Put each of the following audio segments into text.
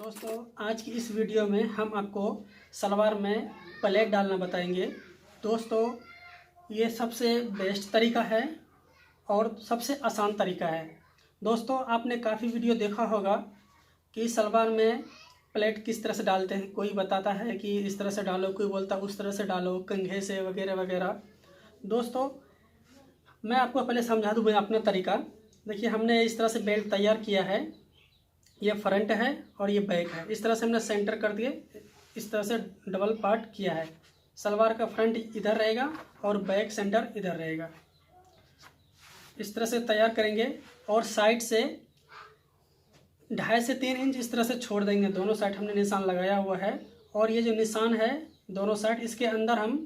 दोस्तों आज की इस वीडियो में हम आपको सलवार में प्लेट डालना बताएंगे। दोस्तों ये सबसे बेस्ट तरीका है और सबसे आसान तरीका है। दोस्तों आपने काफ़ी वीडियो देखा होगा कि सलवार में प्लेट किस तरह से डालते हैं। कोई बताता है कि इस तरह से डालो, कोई बोलता है उस तरह से डालो, कंघे से वगैरह वगैरह। दोस्तों मैं आपको पहले समझा दूँ अपना तरीका। देखिए हमने इस तरह से बेल्ट तैयार किया है। ये फ्रंट है और ये बैक है। इस तरह से हमने सेंटर कर दिए, इस तरह से डबल पार्ट किया है। सलवार का फ्रंट इधर रहेगा और बैक सेंटर इधर रहेगा। इस तरह से तैयार करेंगे और साइड से 2.5 से 3 इंच इस तरह से छोड़ देंगे। दोनों साइड हमने निशान लगाया हुआ है और ये जो निशान है दोनों साइड, इसके अंदर हम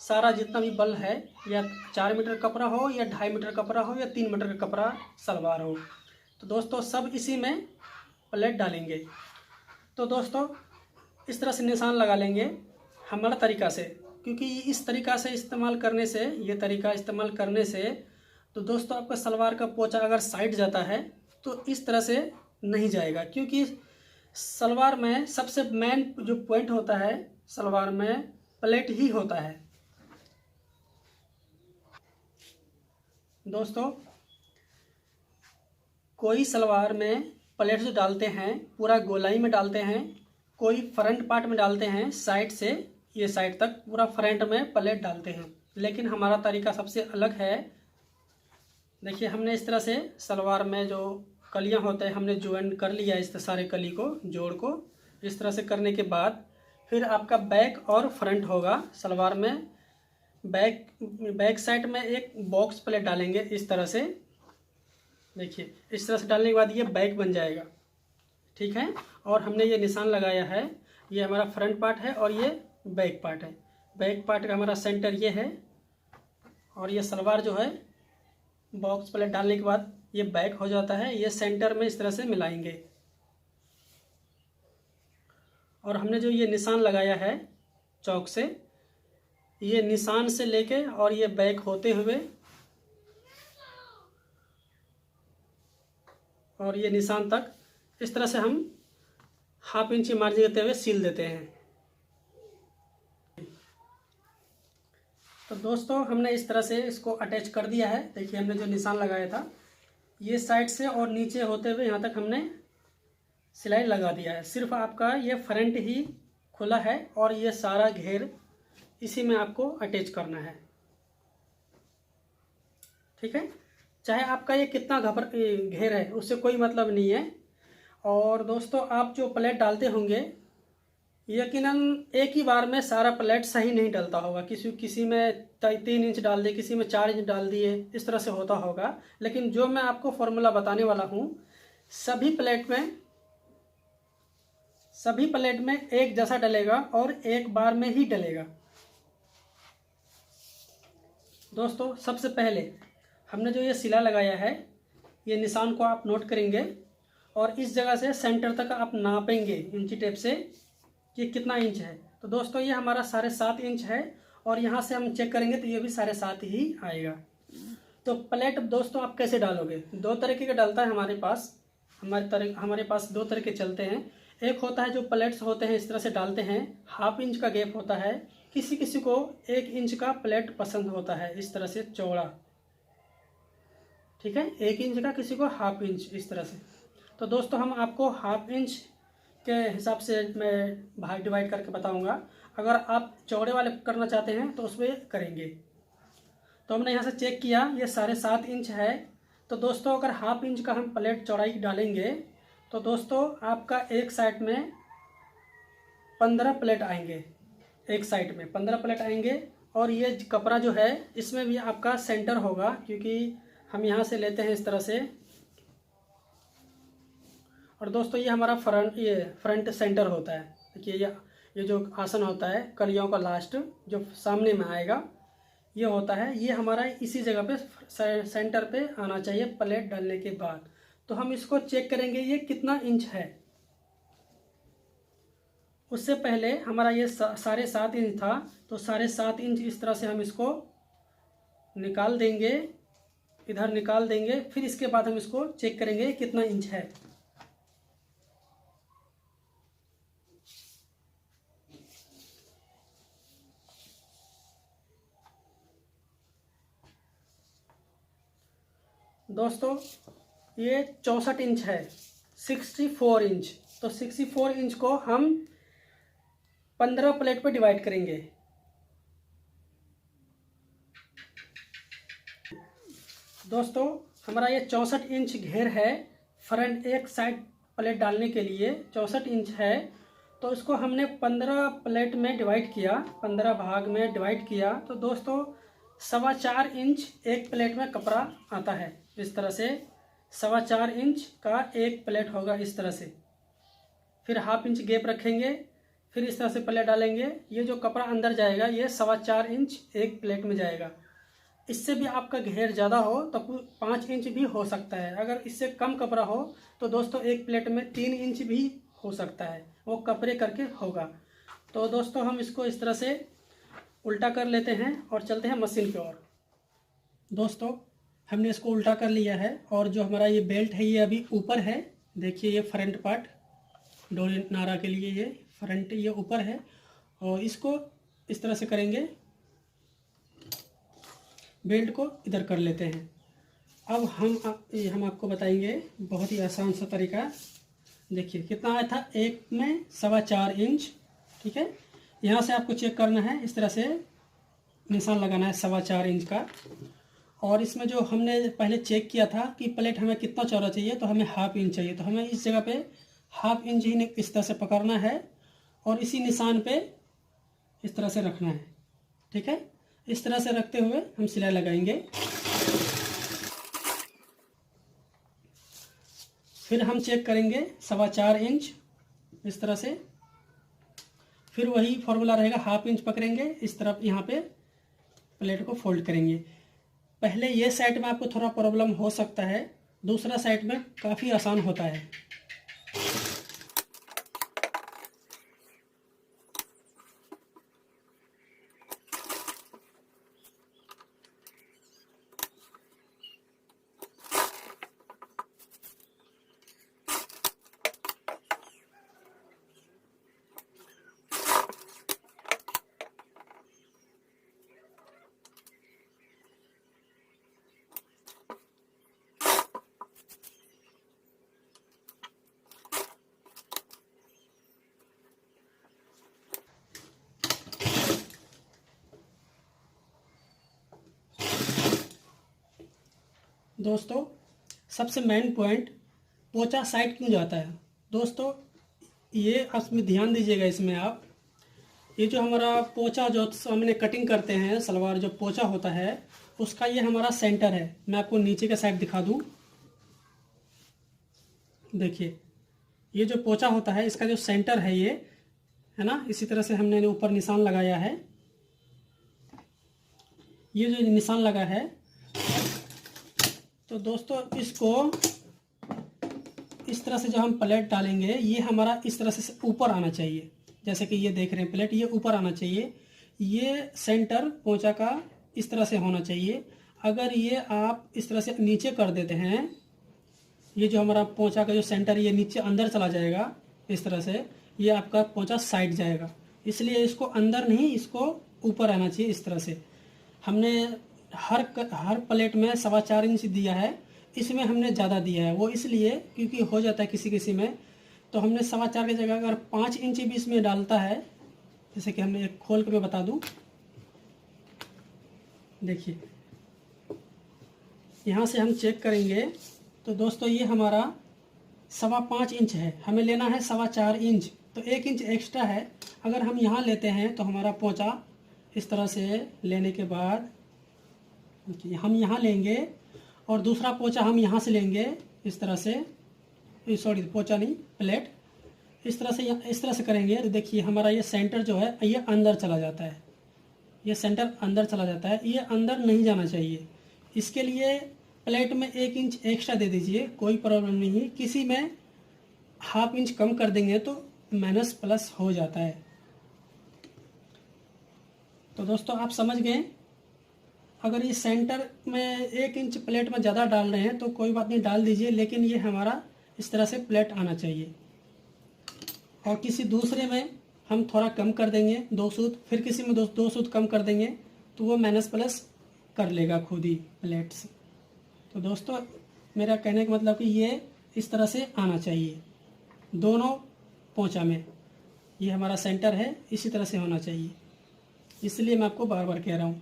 सारा जितना भी बल है, या 4 मीटर कपड़ा हो या 2.5 मीटर कपड़ा हो या 3 मीटर का कपड़ा सलवार हो, तो दोस्तों सब इसी में प्लेट डालेंगे। तो दोस्तों इस तरह से निशान लगा लेंगे हमारा तरीका से, क्योंकि इस तरीका से इस्तेमाल करने से, ये तरीका इस्तेमाल करने से तो दोस्तों आपका सलवार का पोंचा अगर साइड जाता है तो इस तरह से नहीं जाएगा। क्योंकि सलवार में सबसे मेन जो पॉइंट होता है सलवार में प्लेट ही होता है। दोस्तों कोई सलवार में प्लेट जो डालते हैं पूरा गोलाई में डालते हैं, कोई फ्रंट पार्ट में डालते हैं, साइड से ये साइड तक पूरा फ्रंट में प्लेट डालते हैं। लेकिन हमारा तरीका सबसे अलग है। देखिए हमने इस तरह से सलवार में जो कलियां होते हैं हमने ज्वाइन कर लिया, इस सारे कली को जोड़ को। इस तरह से करने के बाद फिर आपका बैक और फ्रंट होगा सलवार में। बैक साइड में एक बॉक्स प्लेट डालेंगे इस तरह से। देखिए इस तरह से डालने के बाद ये बैक बन जाएगा, ठीक है। और हमने ये निशान लगाया है, ये हमारा फ्रंट पार्ट है और ये बैक पार्ट है। बैक पार्ट का हमारा सेंटर ये है और ये सलवार जो है बॉक्स प्लेट डालने के बाद ये बैक हो जाता है। ये सेंटर में इस तरह से मिलाएंगे और हमने जो ये निशान लगाया है चौक से, ये निशान से लेके और ये बैक होते हुए और ये निशान तक इस तरह से हम 1/2 इंच मार्जिन देते हुए सील देते हैं। तो दोस्तों हमने इस तरह से इसको अटैच कर दिया है। देखिए हमने जो निशान लगाया था ये साइड से और नीचे होते हुए यहाँ तक हमने सिलाई लगा दिया है। सिर्फ आपका ये फ्रंट ही खुला है और ये सारा घेर इसी में आपको अटैच करना है, ठीक है। चाहे आपका ये कितना घेर है उससे कोई मतलब नहीं है। और दोस्तों आप जो प्लेट डालते होंगे यकीनन एक ही बार में सारा प्लेट सही नहीं डलता होगा। किसी में 3 इंच डाल दिए, किसी में 4 इंच डाल दिए, इस तरह से होता होगा। लेकिन जो मैं आपको फॉर्मूला बताने वाला हूँ सभी प्लेट में एक जैसा डलेगा और एक बार में ही डलेगा। दोस्तों सबसे पहले हमने जो ये सिला लगाया है ये निशान को आप नोट करेंगे और इस जगह से सेंटर तक आप नापेंगे इंची टेप से कि कितना इंच है। तो दोस्तों ये हमारा 7.5 इंच है और यहाँ से हम चेक करेंगे तो ये भी 7.5 ही आएगा। तो प्लेट दोस्तों आप कैसे डालोगे? 2 तरीके का डलता है हमारे पास। हमारे पास 2 तरीके चलते हैं। एक होता है जो प्लेट्स होते हैं इस तरह से डालते हैं, 1/2 इंच का गैप होता है। किसी को 1 इंच का प्लेट पसंद होता है इस तरह से चौड़ा, ठीक है। 1 इंच का, किसी को 1/2 इंच, इस तरह से। तो दोस्तों हम आपको 1/2 इंच के हिसाब से मैं भाग डिवाइड करके बताऊंगा। अगर आप चौड़े वाले करना चाहते हैं तो उसमें करेंगे। तो हमने यहाँ से चेक किया ये 7.5 इंच है। तो दोस्तों अगर 1/2 इंच का हम प्लेट चौड़ाई डालेंगे तो दोस्तों आपका एक साइड में 15 प्लेट आएंगे, एक साइड में 15 प्लेट आएंगे। और ये कपड़ा जो है इसमें भी आपका सेंटर होगा, क्योंकि हम यहाँ से लेते हैं इस तरह से। और दोस्तों ये हमारा फ्रंट सेंटर होता है। देखिए ये जो आसन होता है कलियों का लास्ट जो सामने में आएगा ये होता है, ये हमारा इसी जगह पे सेंटर पे आना चाहिए प्लेट डालने के बाद। तो हम इसको चेक करेंगे ये कितना इंच है। उससे पहले हमारा ये 7.5 इंच था, तो 7.5 इंच इस तरह से हम इसको निकाल देंगे, इधर निकाल देंगे। फिर इसके बाद हम इसको चेक करेंगे कितना इंच है। दोस्तों ये 64 इंच है, 64 इंच। तो 64 इंच को हम 15 प्लेट पे डिवाइड करेंगे। दोस्तों हमारा ये 64 इंच घेर है, फ्रंट एक साइड प्लेट डालने के लिए 64 इंच है। तो इसको हमने 15 प्लेट में डिवाइड किया, 15 भाग में डिवाइड किया। तो दोस्तों 4.25 इंच एक प्लेट में कपड़ा आता है। इस तरह से 4.25 इंच का एक प्लेट होगा इस तरह से। फिर हाफ इंच गैप रखेंगे, फिर इस तरह से प्लेट डालेंगे। ये जो कपड़ा अंदर जाएगा ये 4.25 इंच एक प्लेट में जाएगा। इससे भी आपका घेर ज़्यादा हो तो 5 इंच भी हो सकता है। अगर इससे कम कपड़ा हो तो दोस्तों एक प्लेट में 3 इंच भी हो सकता है, वो कपड़े करके होगा। तो दोस्तों हम इसको इस तरह से उल्टा कर लेते हैं और चलते हैं मशीन की ओर। दोस्तों हमने इसको उल्टा कर लिया है और जो हमारा ये बेल्ट है ये अभी ऊपर है। देखिए ये फ्रंट पार्ट डोरी नारा के लिए ये फ्रंट ये ऊपर है और इसको इस तरह से करेंगे, बेल्ट को इधर कर लेते हैं। अब हम आपको बताएंगे बहुत ही आसान सा तरीका। देखिए कितना आया था, एक में 4.25 इंच। ठीक है, यहाँ से आपको चेक करना है, इस तरह से निशान लगाना है 4.25 इंच का। और इसमें जो हमने पहले चेक किया था कि प्लेट हमें कितना चौड़ा चाहिए, तो हमें हाफ इंच चाहिए। तो हमें इस जगह पे हाफ इंच ही इस तरह से पकड़ना है और इसी निशान पे इस तरह से रखना है। ठीक है, इस तरह से रखते हुए हम सिलाई लगाएंगे। फिर हम चेक करेंगे 4.25 इंच इस तरह से। फिर वही फॉर्मूला रहेगा, हाफ इंच पकड़ेंगे, इस तरफ यहाँ पे प्लेट को फोल्ड करेंगे। पहले ये साइड में आपको थोड़ा प्रॉब्लम हो सकता है, दूसरा साइड में काफ़ी आसान होता है। दोस्तों सबसे मेन पॉइंट, पोंचा साइड क्यों जाता है। दोस्तों ये इसमें ध्यान दीजिएगा, इसमें आप ये जो हमारा पोंचा जो हमने कटिंग करते हैं सलवार जो पोंचा होता है उसका ये हमारा सेंटर है। मैं आपको नीचे का साइड दिखा दूं। देखिए ये जो पोंचा होता है इसका जो सेंटर है ये है ना, इसी तरह से हमने ऊपर निशान लगाया है। ये जो निशान लगा है तो दोस्तों इसको इस तरह से जब हम प्लेट डालेंगे ये हमारा इस तरह से ऊपर आना चाहिए। जैसे कि ये देख रहे हैं प्लेट, ये ऊपर आना चाहिए। ये सेंटर पोंचा का इस तरह से होना चाहिए। अगर ये आप इस तरह से नीचे कर देते हैं, ये जो हमारा पोंचा का जो सेंटर ये नीचे अंदर चला जाएगा इस तरह से, ये आपका पोंचा साइड जाएगा। इसलिए इसको अंदर नहीं, इसको ऊपर आना चाहिए इस तरह से। हमने हर प्लेट में 4.25 इंच दिया है, इसमें हमने ज़्यादा दिया है। वो इसलिए क्योंकि हो जाता है किसी किसी में, तो हमने 4.25 की जगह अगर 5 इंच भी इसमें डालता है, जैसे कि हमने एक खोल के मैं बता दूं। देखिए यहाँ से हम चेक करेंगे तो दोस्तों ये हमारा 5.25 इंच है, हमें लेना है 4.25 इंच, तो 1 इंच एक्स्ट्रा है। अगर हम यहाँ लेते हैं तो हमारा पोंचा इस तरह से लेने के बाद हम यहाँ लेंगे और दूसरा पोंचा हम यहाँ से लेंगे इस तरह से, सॉरी पोंचा नहीं प्लेट, इस तरह से करेंगे तो देखिए हमारा ये सेंटर जो है ये अंदर चला जाता है। ये सेंटर अंदर चला जाता है, ये अंदर नहीं जाना चाहिए। इसके लिए प्लेट में 1 इंच एक्स्ट्रा दे दीजिए, कोई प्रॉब्लम नहीं है। किसी में हाफ इंच कम कर देंगे तो माइनस प्लस हो जाता है। तो दोस्तों आप समझ गए। अगर ये सेंटर में 1 इंच प्लेट में ज़्यादा डाल रहे हैं तो कोई बात नहीं, डाल दीजिए, लेकिन ये हमारा इस तरह से प्लेट आना चाहिए। और किसी दूसरे में हम थोड़ा कम कर देंगे 2 सूत, फिर किसी में 2 सूत कम कर देंगे तो वो माइनस प्लस कर लेगा खुद ही प्लेट से। तो दोस्तों मेरा कहने का मतलब कि ये इस तरह से आना चाहिए दोनों पोंचा में। ये हमारा सेंटर है, इसी तरह से होना चाहिए, इसलिए मैं आपको बार बार कह रहा हूँ।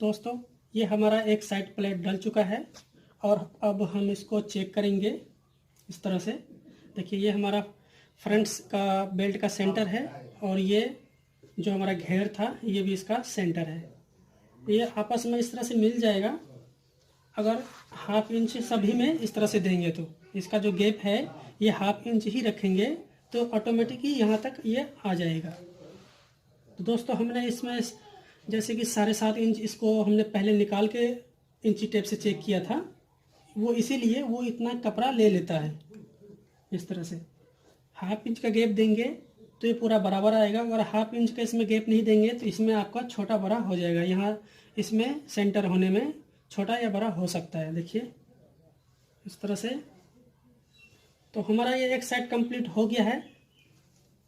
दोस्तों ये हमारा एक साइड प्लेट डल चुका है और अब हम इसको चेक करेंगे इस तरह से। देखिए ये हमारा फ्रंट्स का बेल्ट का सेंटर है और ये जो हमारा घेर था ये भी इसका सेंटर है। ये आपस में इस तरह से मिल जाएगा। अगर हाफ इंच सभी में इस तरह से देंगे तो इसका जो गैप है ये हाफ इंच ही रखेंगे तो ऑटोमेटिकली यहाँ तक ये आ जाएगा। तो दोस्तों हमने इसमें जैसे कि 7.5 इंच इसको हमने पहले निकाल के इंची टेप से चेक किया था, वो इसीलिए वो इतना कपड़ा ले लेता है। इस तरह से हाफ इंच का गैप देंगे तो ये पूरा बराबर आएगा। अगर हाफ इंच का इसमें गैप नहीं देंगे तो इसमें आपका छोटा बड़ा हो जाएगा। यहाँ इसमें सेंटर होने में छोटा या बड़ा हो सकता है। देखिए इस तरह से। तो हमारा ये एक साइड कंप्लीट हो गया है।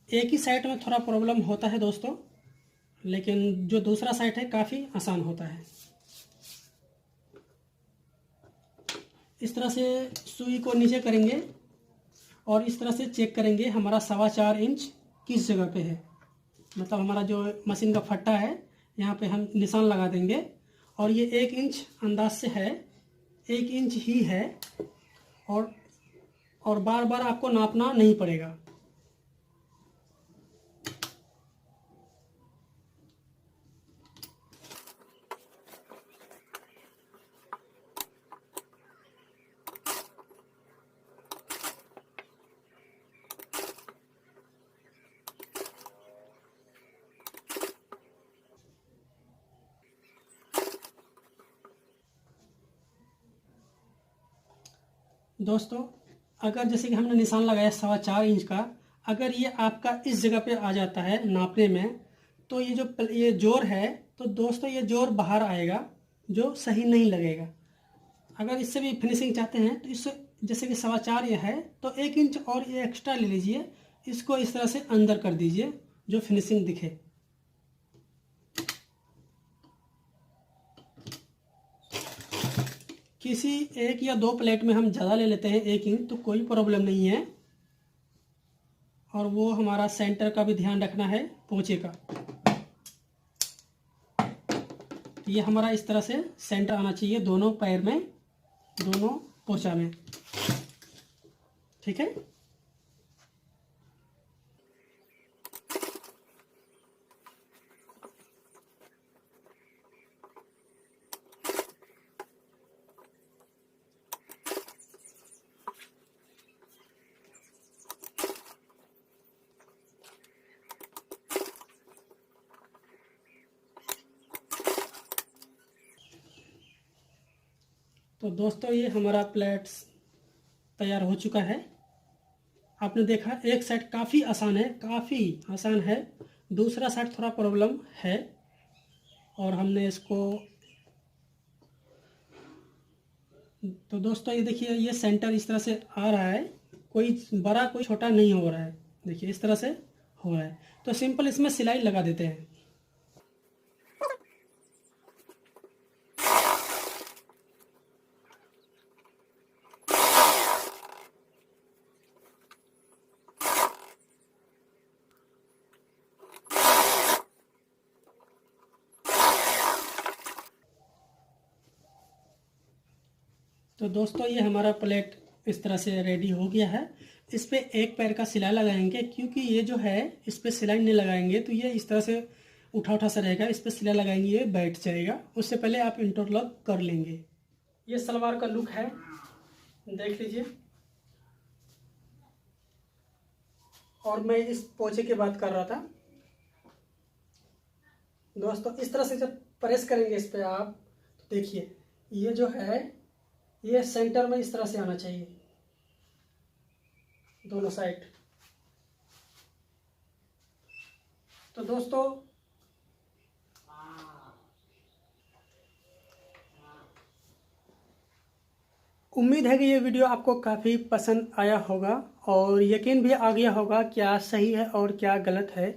एक ही साइड में थोड़ा प्रॉब्लम होता है दोस्तों, लेकिन जो दूसरा साइड है काफ़ी आसान होता है। इस तरह से सुई को नीचे करेंगे और इस तरह से चेक करेंगे हमारा 4.25 इंच किस जगह पे है। मतलब हमारा जो मशीन का फट्टा है यहाँ पे हम निशान लगा देंगे और ये 1 इंच अंदाज से है, 1 इंच ही है और बार बार आपको नापना नहीं पड़ेगा। दोस्तों अगर जैसे कि हमने निशान लगाया 4.25 इंच का, अगर ये आपका इस जगह पे आ जाता है नापने में तो ये जोर है तो दोस्तों ये जोर बाहर आएगा जो सही नहीं लगेगा। अगर इससे भी फिनिशिंग चाहते हैं तो इससे जैसे कि 4.25 ये है तो 1 इंच और ये एक्स्ट्रा ले लीजिए, इसको इस तरह से अंदर कर दीजिए जो फिनिशिंग दिखे। किसी 1 या 2 प्लेट में हम ज़्यादा ले लेते हैं 1 इंच तो कोई प्रॉब्लम नहीं है। और वो हमारा सेंटर का भी ध्यान रखना है पोंचे का। ये हमारा इस तरह से सेंटर आना चाहिए दोनों पैर में, दोनों पोंचा में। ठीक है। तो दोस्तों ये हमारा प्लेट्स तैयार हो चुका है। आपने देखा एक साइड काफ़ी आसान है, काफ़ी आसान है, दूसरा साइड थोड़ा प्रॉब्लम है। और हमने इसको तो दोस्तों ये देखिए ये सेंटर इस तरह से आ रहा है, कोई बड़ा कोई छोटा नहीं हो रहा है। देखिए इस तरह से हो रहा है। तो सिंपल इसमें सिलाई लगा देते हैं। तो दोस्तों ये हमारा प्लेट इस तरह से रेडी हो गया है। इस पे एक पैर का सिलाई लगाएंगे, क्योंकि ये जो है इस पे सिलाई नहीं लगाएंगे तो ये इस तरह से उठा उठा सा रहेगा। इस पे सिलाई लगाएंगे ये बैठ जाएगा। उससे पहले आप इंटरलॉक कर लेंगे। ये सलवार का लुक है, देख लीजिए। और मैं इस पोंचे की बात कर रहा था दोस्तों। इस तरह से जब प्रेस करेंगे इस पे आप, तो देखिए ये जो है ये सेंटर में इस तरह से आना चाहिए, दोनों साइड। तो दोस्तों उम्मीद है कि ये वीडियो आपको काफ़ी पसंद आया होगा और यकीन भी आ गया होगा क्या सही है और क्या गलत है।